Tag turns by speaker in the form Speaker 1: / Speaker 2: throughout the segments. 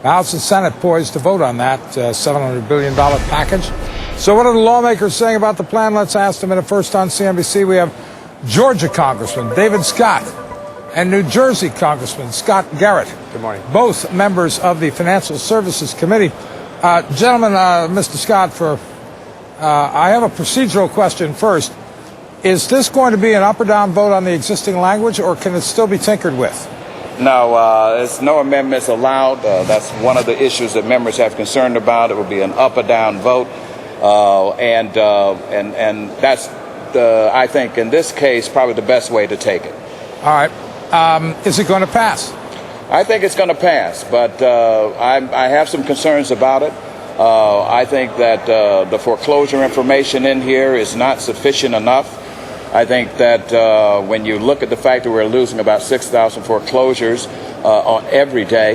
Speaker 1: The House and Senate poised to vote on that $700 billion package. So what are the lawmakers saying about the plan? Let's ask them. And first on CNBC, we have Georgia Congressman David Scott and New Jersey Congressman Scott Garrett.
Speaker 2: Good morning.
Speaker 1: Both members of the Financial Services Committee. Gentlemen, Mr. Scott, I have a procedural question first. Is this going to be an up or down vote on the existing language, or can it still be tinkered with?
Speaker 3: No, there's no amendments allowed. That's one of the issues that members have concerned about. It will be an up or down vote, and that's I think in this case probably the best way to take it.
Speaker 1: All right. Is it going to pass?
Speaker 3: I think it's going to pass, but I have some concerns about it. I think that the foreclosure information in here is not sufficient enough. I think that when you look at the fact that we're losing about 6,000 foreclosures on every day,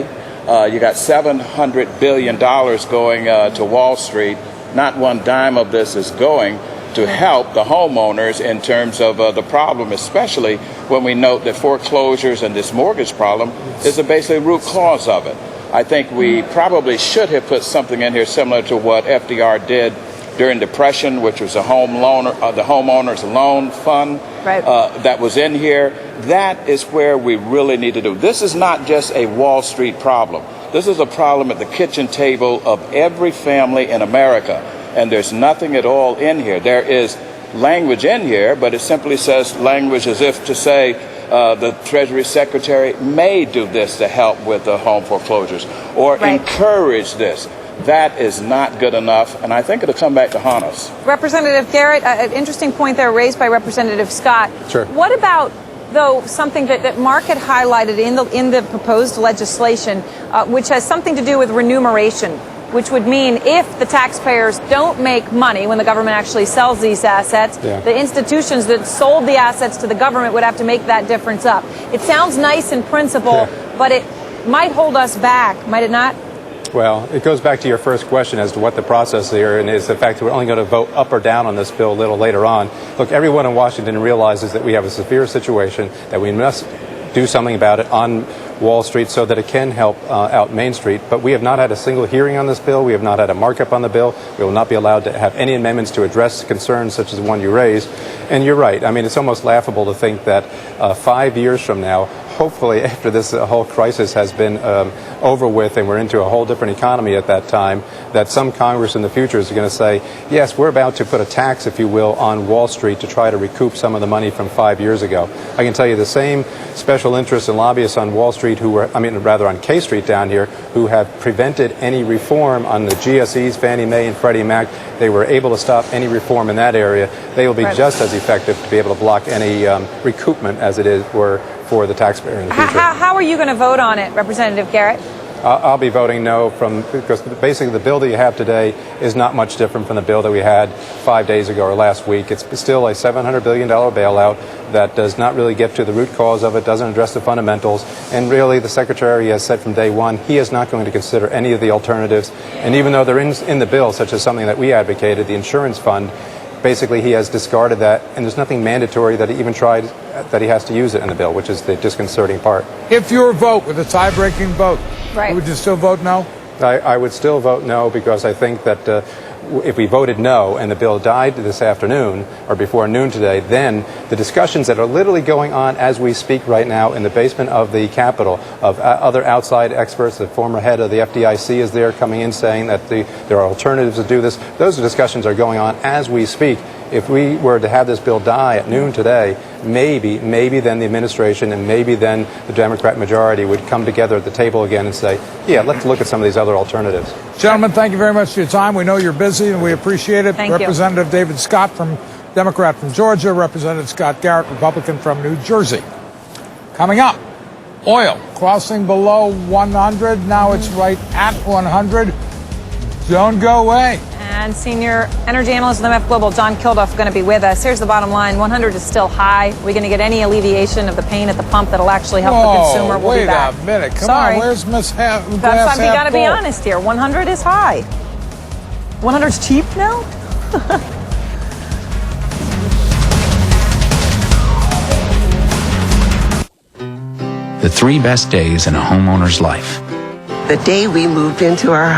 Speaker 3: you got $700 billion going to Wall Street. Not one dime of this is going to help the homeowners in terms of the problem, especially when we note that foreclosures and this mortgage problem is the basic root cause of it. I think we probably should have put something in here similar to what FDR did during Depression, which was the homeowners loan fund that was in here. That is where we really need to do. This is not just a Wall Street problem. This is a problem at the kitchen table of every family in America. And there's nothing at all in here. There is language in here, but it simply says language as if to say the Treasury Secretary may do this to help with the home foreclosures or encourage this. That is not good enough, and I think it'll come back to haunt us.
Speaker 4: Representative Garrett, an interesting point there raised by Representative Scott.
Speaker 2: Sure.
Speaker 4: What about, though, something that Mark had highlighted in the proposed legislation, which has something to do with remuneration, which would mean if the taxpayers don't make money when the government actually sells these assets, the institutions that sold the assets to the government would have to make that difference up. It sounds nice in principle, but it might hold us back, might it not?
Speaker 2: Well, it goes back to your first question as to what the process here and is the fact that we're only going to vote up or down on this bill a little later on. Look, everyone in Washington realizes that we have a severe situation, that we must do something about it on Wall Street so that it can help out Main Street. But we have not had a single hearing on this bill. We have not had a markup on the bill. We will not be allowed to have any amendments to address concerns such as the one you raised. And you're right. I mean, it's almost laughable to think that 5 years from now, hopefully after this whole crisis has been over with and we're into a whole different economy at that time, that some Congress in the future is going to say, yes, we're about to put a tax, if you will, on Wall Street to try to recoup some of the money from 5 years ago. I can tell you the same special interests and lobbyists on Wall Street on K Street down here, who have prevented any reform on the GSEs, Fannie Mae and Freddie Mac. They were able to stop any reform in that area. They will be just as effective to be able to block any recoupment as it is for the taxpayer in the future.
Speaker 4: How are you going to vote on it, Representative Garrett?
Speaker 2: I'll be voting no because basically the bill that you have today is not much different from the bill that we had 5 days ago or last week. It's still a $700 billion bailout that does not really get to the root cause of it, doesn't address the fundamentals, and really the Secretary has said from day one he is not going to consider any of the alternatives. And even though they're in the bill, such as something that we advocated, the insurance fund, basically he has discarded that, and there's nothing mandatory that he even tried that he has to use it in the bill, which is the disconcerting part.
Speaker 1: If your vote with a tie-breaking vote, would you still vote no?
Speaker 2: I would still vote no, because I think that if we voted no and the bill died this afternoon or before noon today, then the discussions that are literally going on as we speak right now in the basement of the Capitol of other outside experts, the former head of the FDIC is there coming in saying that there are alternatives to do this. Those discussions are going on as we speak. If we were to have this bill die at noon today, maybe then the administration and maybe then the Democrat majority would come together at the table again and say, yeah, let's look at some of these other alternatives.
Speaker 1: Gentlemen, thank you very much for your time. We know you're busy and we appreciate it.
Speaker 4: Thank
Speaker 1: Representative David Scott, Democrat from Georgia, Representative Scott Garrett, Republican from New Jersey. Coming up, oil crossing below 100. Now it's right at 100. Don't go away.
Speaker 4: And senior energy analyst with MF Global, John Kilduff, going to be with us. Here's the bottom line. 100 is still high. Are we going to get any alleviation of the pain at the pump that'll actually help the consumer? We'll be back.
Speaker 1: Wait a minute. Come
Speaker 4: Sorry.
Speaker 1: on. Where's Miss Glass
Speaker 4: That's why we got to be
Speaker 1: full?
Speaker 4: honest here. 100 is high. 100's cheap now?
Speaker 5: The 3 best days in a homeowner's life. the day we moved into our house.